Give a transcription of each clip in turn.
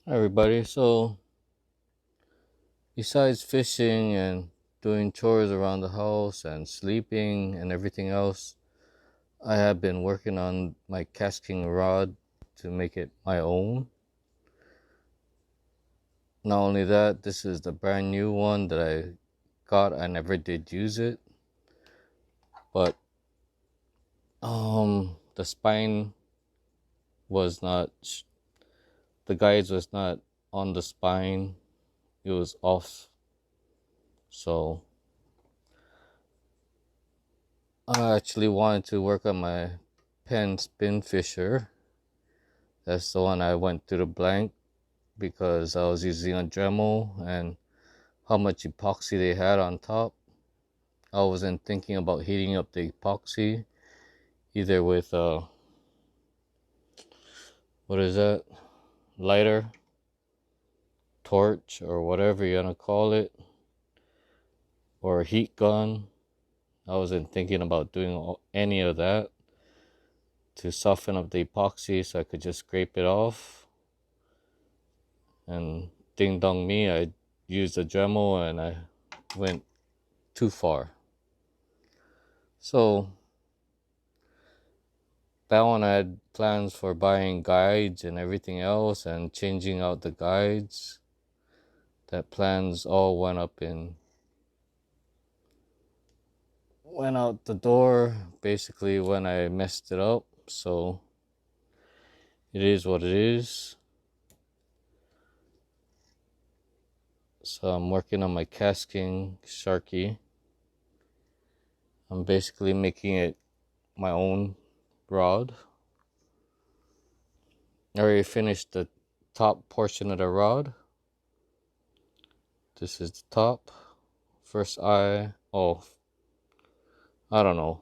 Hi everybody. So, besides fishing and doing chores around the house and sleeping and everything else, I have been working on my casting rod to make it my own. Not only that, this is the brand new one that I got. I never did use it, but the spine was not the guides was not on the spine. It was off. So, I actually wanted to work on my Penn Spinfisher. That's the one I went to the blank because I was using a Dremel and how much epoxy they had on top. I wasn't thinking about heating up the epoxy either with what is that? Lighter, torch, or whatever you're gonna call it, or a heat gun. I wasn't thinking about doing any of that to soften up the epoxy so I could just scrape it off. And ding dong me, I used a Dremel and I went too far. So that one I had plans for buying guides and everything else and changing out the guides. That plans all went out the door basically when I messed it up. So it is what it is. So I'm working on my Kastking Sharky. I'm basically making it my own rod. I already finished the top portion of the rod. This is the top. First eye. Oh, I don't know.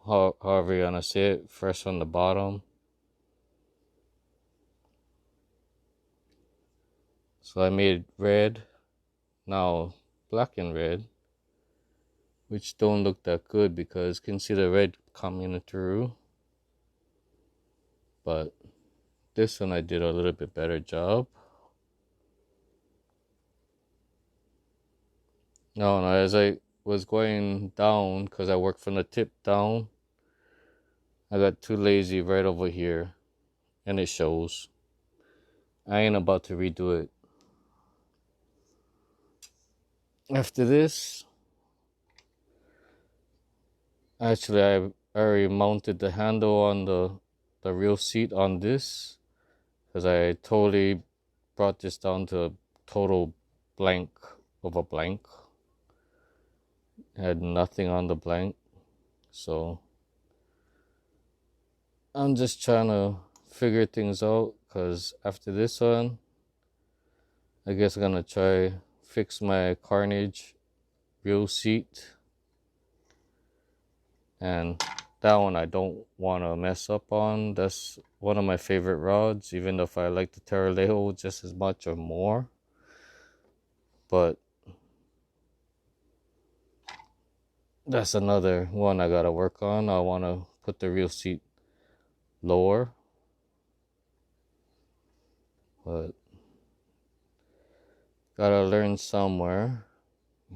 However you're gonna say it. First on the bottom. So I made red. Now black and red. Which don't look that good because you can see the red coming through. But this one I did a little bit better job. No, as I was going down, because I worked from the tip down, I got too lazy right over here. And it shows. I ain't about to redo it. After this, actually I already mounted the handle on the real seat on this. Because I totally brought this down to a total blank of a blank. Had nothing on the blank. So I'm just trying to figure things out because after this one, I guess I'm gonna try fix my Carnage real seat. And that one I don't want to mess up on. That's one of my favorite rods, even if I like the Tiralejo just as much or more. But that's another one I gotta work on. I want to put the real seat lower. But gotta learn somewhere.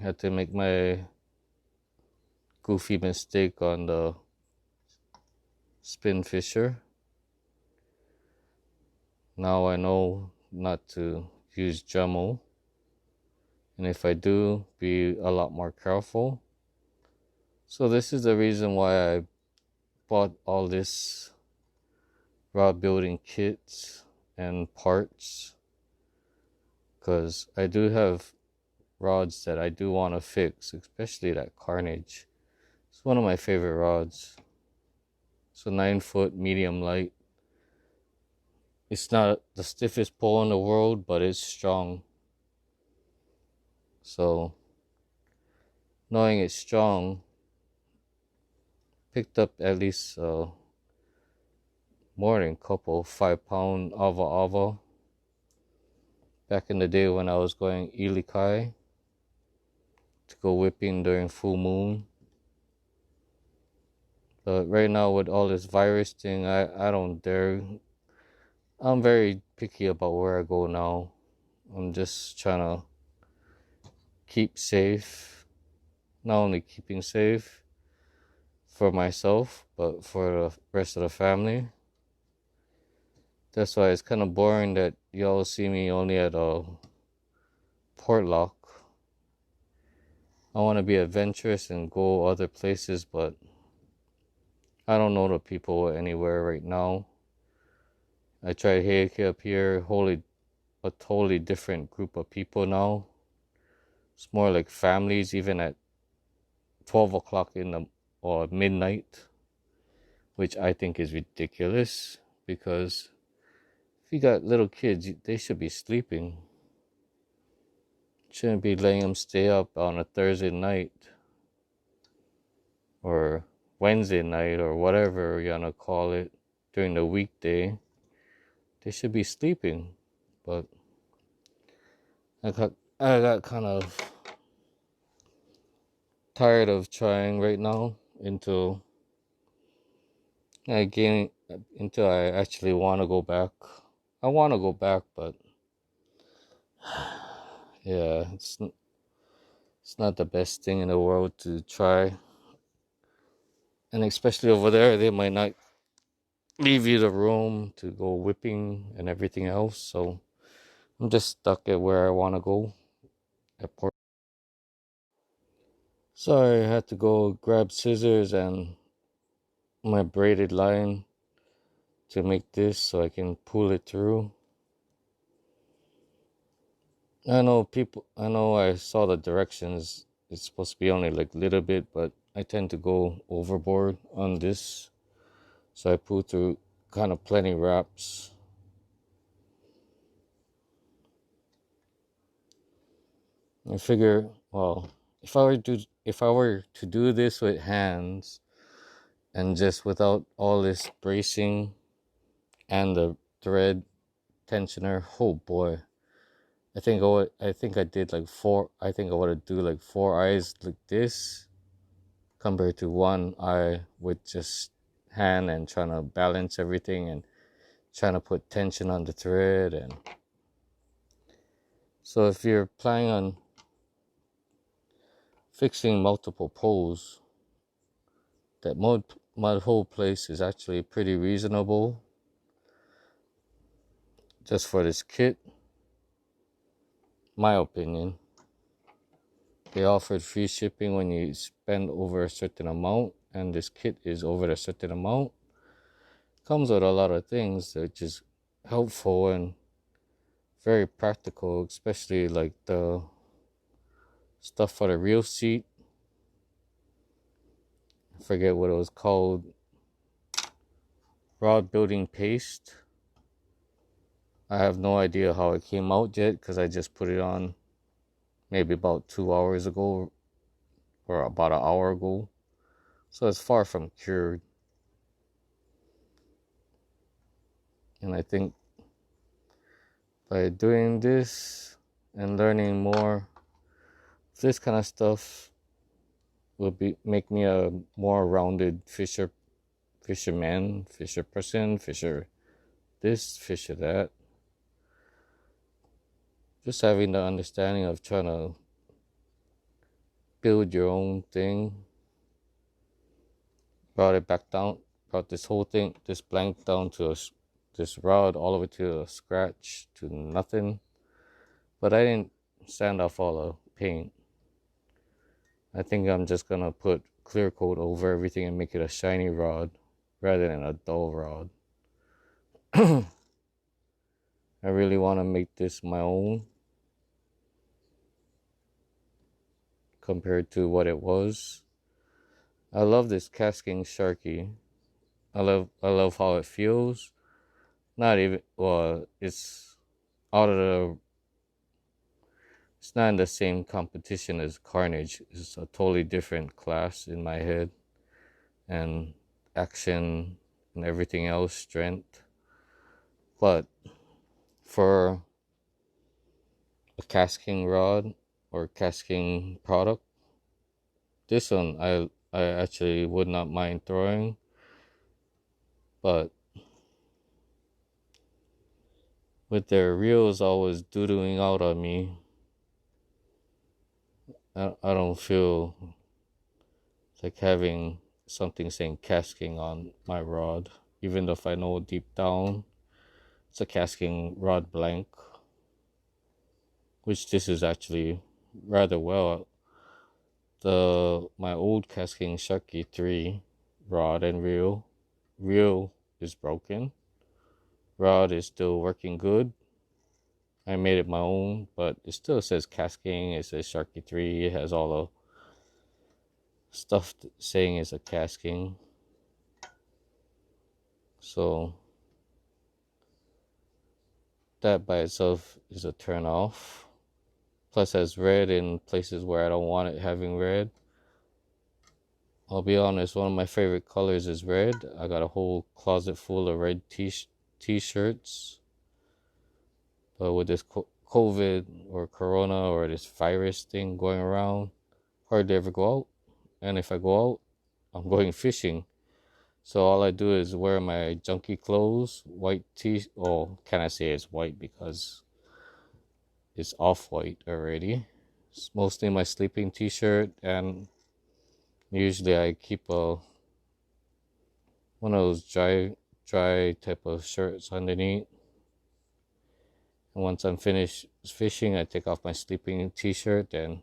Had to make my goofy mistake on the Spinfisher. Now I know not to use Dremel. And if I do, be a lot more careful. So this is the reason why I bought all this rod building kits and parts. Because I do have rods that I do want to fix, especially that Carnage. It's one of my favorite rods. It's a 9-foot medium light. It's not the stiffest pole in the world, but it's strong. So, knowing it's strong, picked up at least more than a couple 5-pound ava back in the day when I was going Ilikai to go whipping during full moon. But right now with all this virus thing, I don't dare. I'm very picky about where I go now. I'm just trying to keep safe. Not only keeping safe for myself, but for the rest of the family. That's why it's kind of boring that y'all see me only at a Portlock. I want to be adventurous and go other places, but I don't know the people anywhere right now. I tried Heike up here, a totally different group of people now. It's more like families, even at 12 o'clock in the or midnight, which I think is ridiculous because if you got little kids, they should be sleeping. Shouldn't be letting them stay up on a Thursday night or Wednesday night or whatever you wanna call it during the weekday. They should be sleeping, but I got kind of tired of trying right now until until I actually want to go back. I want to go back, but yeah, it's not the best thing in the world to try, and especially over there, they might not leave you the room to go whipping and everything else. So I'm just stuck at where I want to go at Port. Sorry, I had to go grab scissors and my braided line to make this so I can pull it through. I know I saw the directions. It's supposed to be only like a little bit, but I tend to go overboard on this. So I pull through kind of plenty wraps. I figure, well, if I were to do this with hands and just without all this bracing and the thread tensioner, oh boy. I think I did like four. I think I would do like 4 eyes like this compared to one eye with just hand and trying to balance everything and trying to put tension on the thread. And so if you're planning on fixing multiple poles, that mud hole place is actually pretty reasonable just for this kit, my opinion. They offered free shipping when you spend over a certain amount, and this kit is over a certain amount. Comes with a lot of things which is helpful and very practical, especially like the stuff for the reel seat. I forget what it was called. Rod building paste. I have no idea how it came out yet because I just put it on maybe about 2 hours ago or about an hour ago. So it's far from cured. And I think by doing this and learning more, this kind of stuff will make me a more rounded fisherman, fisher person, fisher this, fisher that. Just having the understanding of trying to build your own thing. Brought this whole thing, this blank down to this rod all the way to a scratch to nothing. But I didn't sand off all the paint. I think I'm just gonna put clear coat over everything and make it a shiny rod rather than a dull rod. I really want to make this my own compared to what it was. I love this Kastking Sharky. I love how it feels. Not even well, out of the it's not in the same competition as Carnage. It's a totally different class in my head. And action and everything else, strength. But for a Kastking rod or Kastking product, this one I actually would not mind throwing. But with their reels always doodling out on me. I don't feel like having something saying Kastking on my rod, even though if I know deep down it's a Kastking rod blank, which this is actually rather well. My old Kastking Sharky 3 rod and reel is broken. Rod is still working good. I made it my own, but it still says Kastking. It says Sharky 3. It has all the stuff saying it's a Kastking. So that by itself is a turn off. Plus has red in places where I don't want it having red. I'll be honest, one of my favorite colors is red. I got a whole closet full of red t-shirts. But with this COVID or Corona or this virus thing going around, hardly ever go out. And if I go out, I'm going fishing. So all I do is wear my junky clothes, white oh, can I say it's white because it's off-white already. It's mostly my sleeping t-shirt, and usually I keep one of those dry type of shirts underneath. And once I'm finished fishing, I take off my sleeping t-shirt, and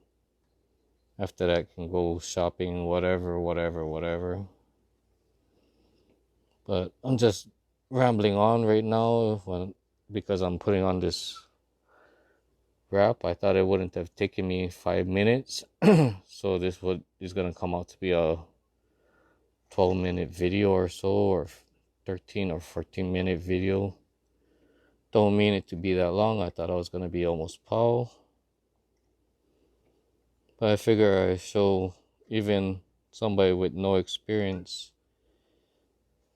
after that I can go shopping, whatever. But I'm just rambling on right now because I'm putting on this wrap. I thought it wouldn't have taken me 5 minutes. So this is going to come out to be a 12-minute video or so, or 13 or 14-minute video. Don't mean it to be that long. I thought I was going to be almost pow. But I figure I show even somebody with no experience.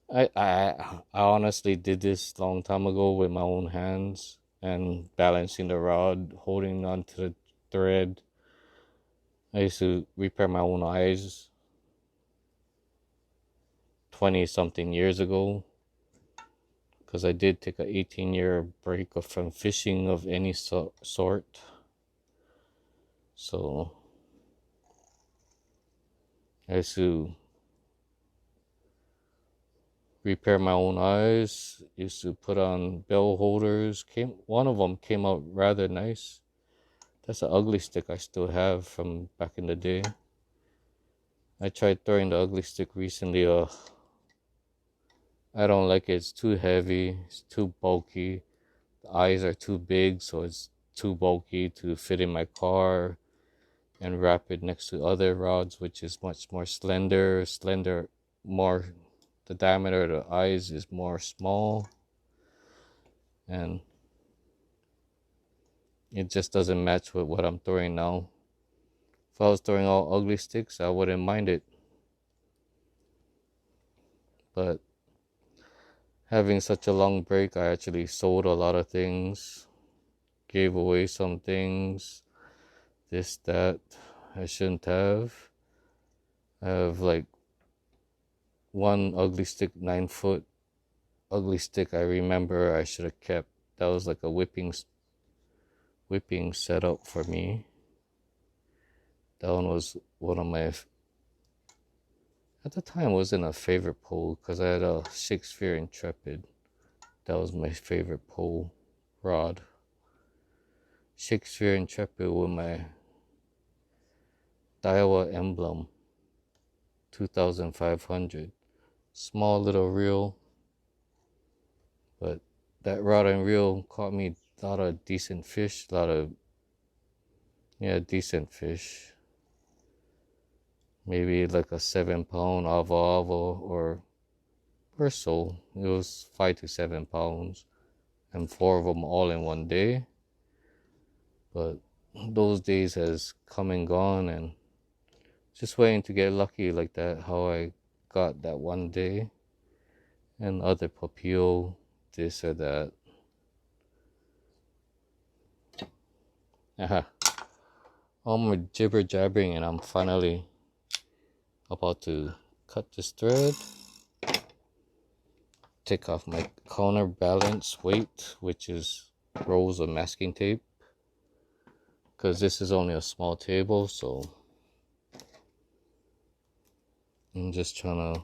I honestly did this long time ago with my own hands and balancing the rod, holding onto the thread. I used to repair my own eyes 20 something years ago, because I did take an 18-year break from fishing of any sort. So I used to repair my own eyes, used to put on bell holders. One of them came out rather nice. That's an ugly stick I still have from back in the day. I tried throwing the ugly stick recently. I don't like it. It's too heavy. It's too bulky. The eyes are too big, so it's too bulky to fit in my car and wrap it next to other rods, which is much more slender, more, the diameter of the eyes is more small, and it just doesn't match with what I'm throwing now. If I was throwing all ugly sticks, I wouldn't mind it. But having such a long break, I actually sold a lot of things, gave away some things, this, that I shouldn't have. I have like one ugly stick, 9-foot ugly stick I remember I should have kept. That was like a whipping setup for me. That one was one of my, at the time, wasn't a favorite pole because I had a Shakespeare Intrepid. That was my favorite pole rod. Shakespeare Intrepid with my Daiwa emblem, 2500. Small little reel, but that rod and reel caught me a lot of decent fish, decent fish. Maybe like a 7-pound avo or so. It was 5 to 7 pounds, and 4 of them all in one day. But those days has come and gone, and just waiting to get lucky like that, how I got that one day, and other papio, this or that. All my jibber jabbering, and I'm finally about to cut this thread, take off my counterbalance weight, which is rolls of masking tape, because this is only a small table, so I'm just trying to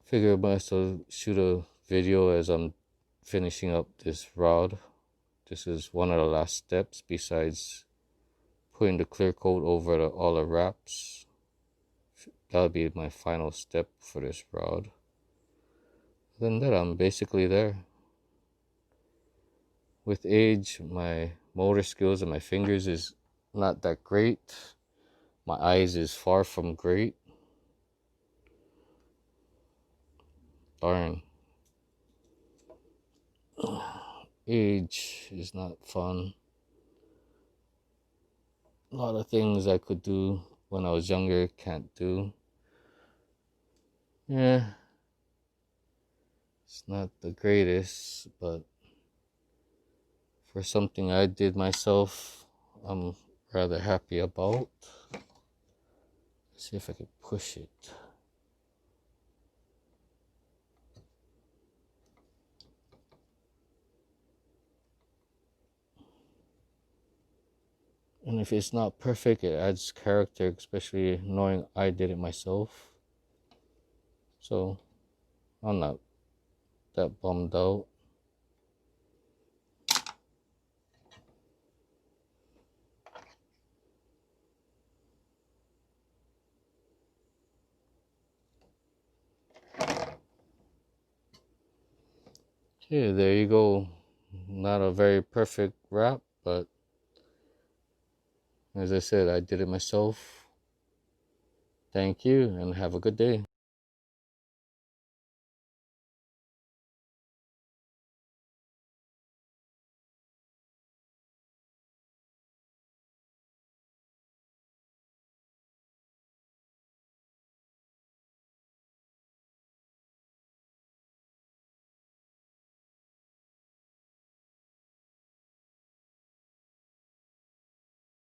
figure out to shoot a video as I'm finishing up this rod. This is one of the last steps besides putting the clear coat over all the wraps. That'll be my final step for this rod. Then that, I'm basically there. With age, my motor skills and my fingers is not that great. My eyes is far from great. Darn. Age is not fun. A lot of things I could do when I was younger can't do. Yeah, it's not the greatest, but for something I did myself, I'm rather happy about. Let's see if I can push it. And if it's not perfect, it adds character, especially knowing I did it myself. So I'm not that bummed out. Okay, there you go. Not a very perfect wrap, but as I said, I did it myself. Thank you and have a good day.